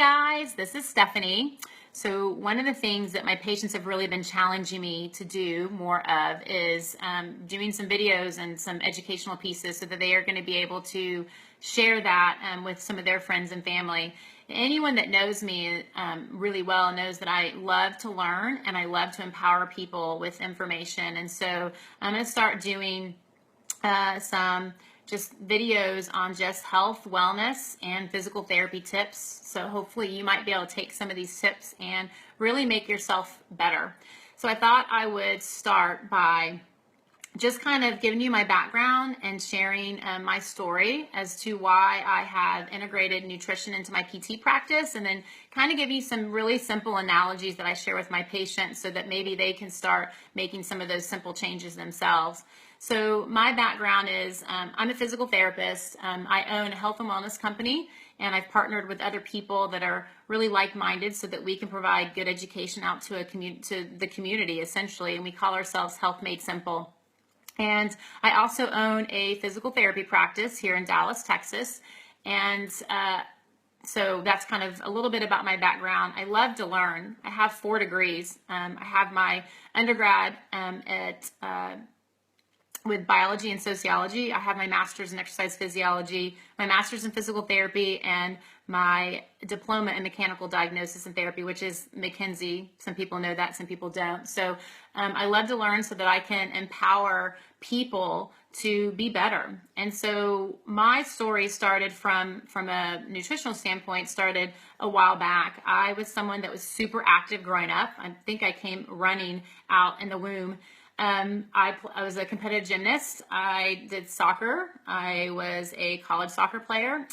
guys, this is Stephanie. So one of the things that my patients have really been challenging me to do more of is doing some videos and some educational pieces so that they are going to be able to share that with some of their friends and family. Anyone that knows me really well knows that I love to learn and I love to empower people with information. And so I'm going to start doing some just videos on just health, wellness, and physical therapy tips. So hopefully you might be able to take some of these tips and really make yourself better. So I thought I would start by just kind of giving you my background and sharing my story as to why I have integrated nutrition into my PT practice, and then kind of give you some really simple analogies that I share with my patients so that maybe they can start making some of those simple changes themselves. So my background is I'm a physical therapist. I own a health and wellness company, and I've partnered with other people that are really like-minded so that we can provide good education out to the community essentially, and we call ourselves Health Made Simple. And I also own a physical therapy practice here in Dallas, Texas. And so that's kind of a little bit about my background. I love to learn. I have 4 degrees. I have my undergrad with biology and sociology. I have my master's in exercise physiology, my master's in physical therapy, and my diploma in mechanical diagnosis and therapy, which is McKinsey. Some people know that, some people don't. So I love to learn so that I can empower people to be better. And so my story started from a nutritional standpoint, started a while back. I was someone that was super active growing up. I think I came running out in the womb. I was a competitive gymnast. I did soccer. I was a college soccer player.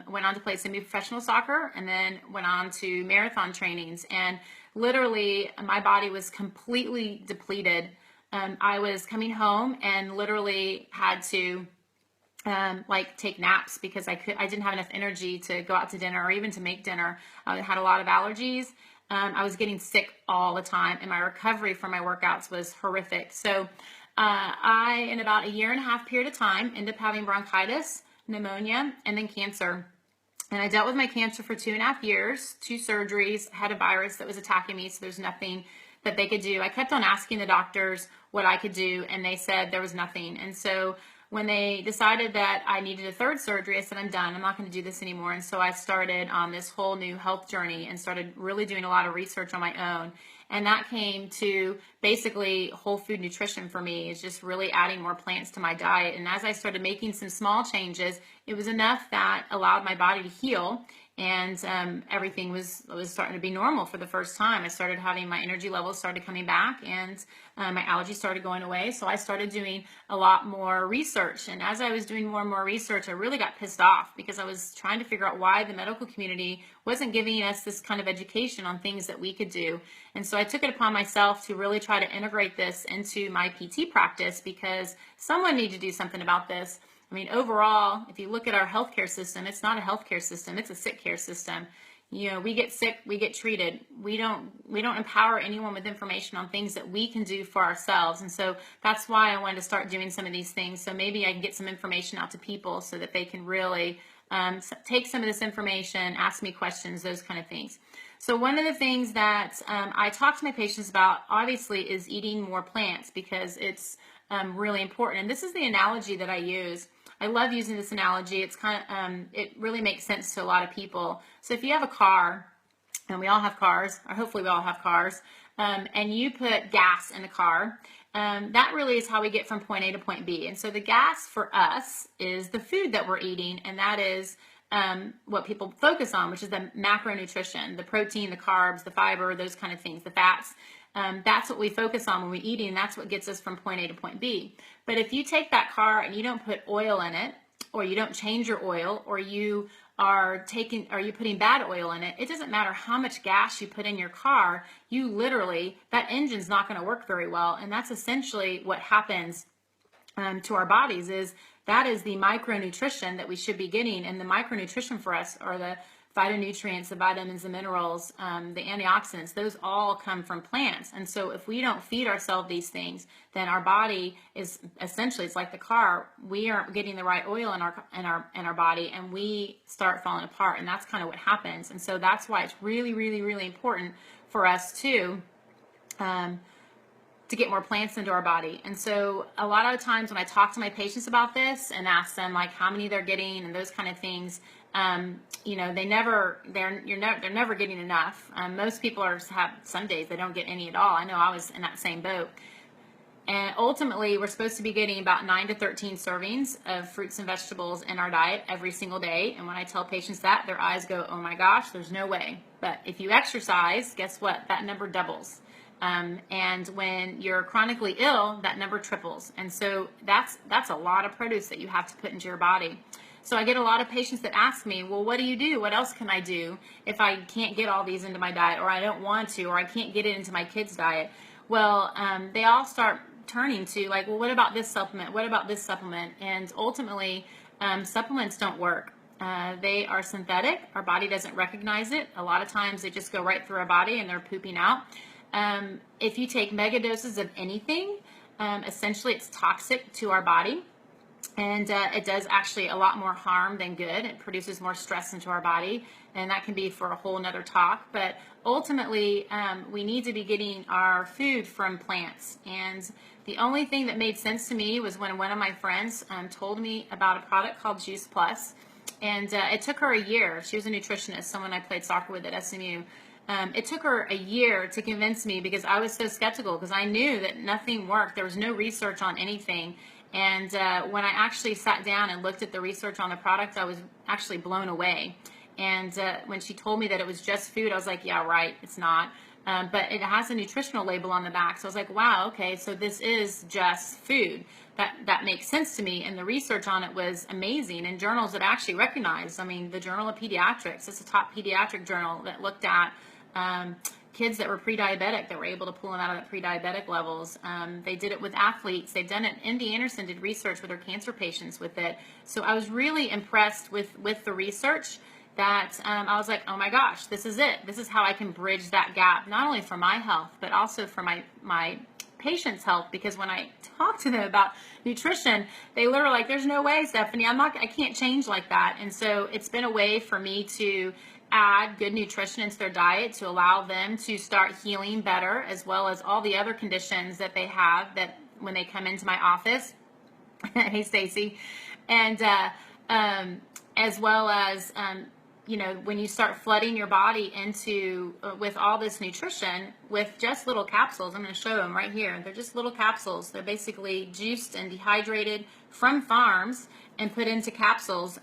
Went on to play semi-professional soccer, and then went on to marathon trainings. And literally, my body was completely depleted. I was coming home and literally had to take naps because I didn't have enough energy to go out to dinner or even to make dinner. I had a lot of allergies. I was getting sick all the time, and my recovery from my workouts was horrific. So I, in about a 1.5 year period of time, ended up having bronchitis, pneumonia, and then cancer. And I dealt with my cancer for 2.5 years, 2 surgeries, had a virus that was attacking me, so there's nothing that they could do. I kept on asking the doctors what I could do, and they said there was nothing. And so when they decided that I needed a 3rd surgery, I said, I'm done. I'm not going to do this anymore. And so I started on this whole new health journey and started really doing a lot of research on my own. And that came to basically whole food nutrition for me, is just really adding more plants to my diet. And as I started making some small changes, it was enough that allowed my body to heal. And everything was starting to be normal for the first time. I started having my energy levels started coming back, and my allergies started going away. So I started doing a lot more research. And as I was doing more and more research, I really got pissed off because I was trying to figure out why the medical community wasn't giving us this kind of education on things that we could do. And so I took it upon myself to really try to integrate this into my PT practice, because someone needed to do something about this. I mean, overall, if you look at our healthcare system, it's not a healthcare system, it's a sick care system. You know, we get sick, we get treated. We don't empower anyone with information on things that we can do for ourselves. And so that's why I wanted to start doing some of these things. So maybe I can get some information out to people so that they can really take some of this information, ask me questions, those kind of things. So one of the things that I talk to my patients about, obviously, is eating more plants, because it's really important. And this is the analogy that I use. I love using this analogy. It's kind of, it really makes sense to a lot of people. So if you have a car, and we all have cars, or hopefully we all have cars, and you put gas in the car, that really is how we get from point A to point B. And so the gas for us is the food that we're eating, and that is what people focus on, which is the macronutrition, the protein, the carbs, the fiber, those kind of things, the fats. That's what we focus on when we're eating, and that's what gets us from point A to point B. But if you take that car and you don't put oil in it, or you don't change your oil, or you putting bad oil in it, it doesn't matter how much gas you put in your car, that engine's not going to work very well. And that's essentially what happens to our bodies, is that is the micronutrition that we should be getting. And the micronutrition for us are the phytonutrients, the vitamins, the minerals, the antioxidants. Those all come from plants. And so if we don't feed ourselves these things, then our body is essentially, it's like the car. We aren't getting the right oil in our body, and we start falling apart. And that's kind of what happens. And so that's why it's really, really, really important for us to get more plants into our body. And so a lot of times when I talk to my patients about this and ask them like how many they're getting and those kind of things, you know, they're never getting enough. Most people have some days they don't get any at all. I know I was in that same boat. And ultimately, we're supposed to be getting about 9 to 13 servings of fruits and vegetables in our diet every single day. And when I tell patients that, their eyes go, oh my gosh, there's no way. But if you exercise, guess what? That number doubles. And when you're chronically ill, that number triples. And so that's a lot of produce that you have to put into your body. So I get a lot of patients that ask me, well, what do you do? What else can I do if I can't get all these into my diet, or I don't want to, or I can't get it into my kids' diet? Well, they all start turning to like, well, what about this supplement? What about this supplement? And ultimately, supplements don't work. They are synthetic. Our body doesn't recognize it. A lot of times they just go right through our body and they're pooping out. If you take mega doses of anything, essentially it's toxic to our body. And it does actually a lot more harm than good. It produces more stress into our body, and that can be for a whole nother talk. But ultimately, we need to be getting our food from plants. And the only thing that made sense to me was when one of my friends told me about a product called Juice Plus. And it took her a year. She was a nutritionist, someone I played soccer with at SMU. It took her a year to convince me because I was so skeptical, because I knew that nothing worked. There was no research on anything. And when I actually sat down and looked at the research on the product, I was actually blown away. And when she told me that it was just food, I was like, yeah, right, it's not. But it has a nutritional label on the back. So I was like, wow, okay, so this is just food. That makes sense to me. And the research on it was amazing, in journals that actually recognized. I mean, the Journal of Pediatrics, it's a top pediatric journal that looked at kids that were pre-diabetic, that were able to pull them out of the pre-diabetic levels. They did it with athletes. They've done it. MD Anderson did research with her cancer patients with it. So I was really impressed with the research that I was like, oh my gosh, this is it. This is how I can bridge that gap, not only for my health, but also for my patients' health. Because when I talk to them about nutrition, they literally like, there's no way, Stephanie, I can't change like that. And so it's been a way for me to add good nutrition into their diet to allow them to start healing better, as well as all the other conditions that they have that when they come into my office. Hey, Stacy. And as well as, you know, when you start flooding your body into with all this nutrition with just little capsules. I'm going to show them right here. They're just little capsules. They're basically juiced and dehydrated from farms and put into capsules.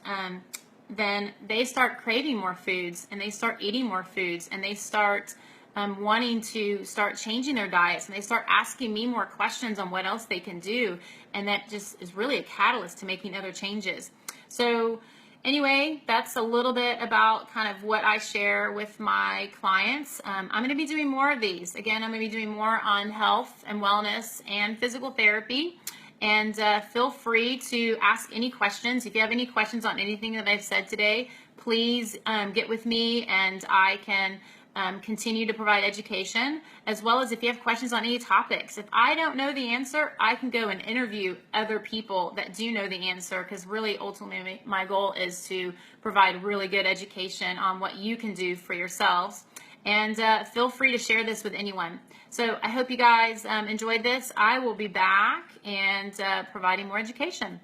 Then they start craving more foods, and they start eating more foods, and they start wanting to start changing their diets, and they start asking me more questions on what else they can do. And that just is really a catalyst to making other changes. So anyway, that's a little bit about kind of what I share with my clients. I'm going to be doing more of these. Again, I'm going to be doing more on health and wellness and physical therapy. And feel free to ask any questions. If you have any questions on anything that I've said today, please get with me, and I can continue to provide education, as well as if you have questions on any topics. If I don't know the answer, I can go and interview other people that do know the answer, because really ultimately my goal is to provide really good education on what you can do for yourselves. And feel free to share this with anyone. So I hope you guys enjoyed this. I will be back and providing more education.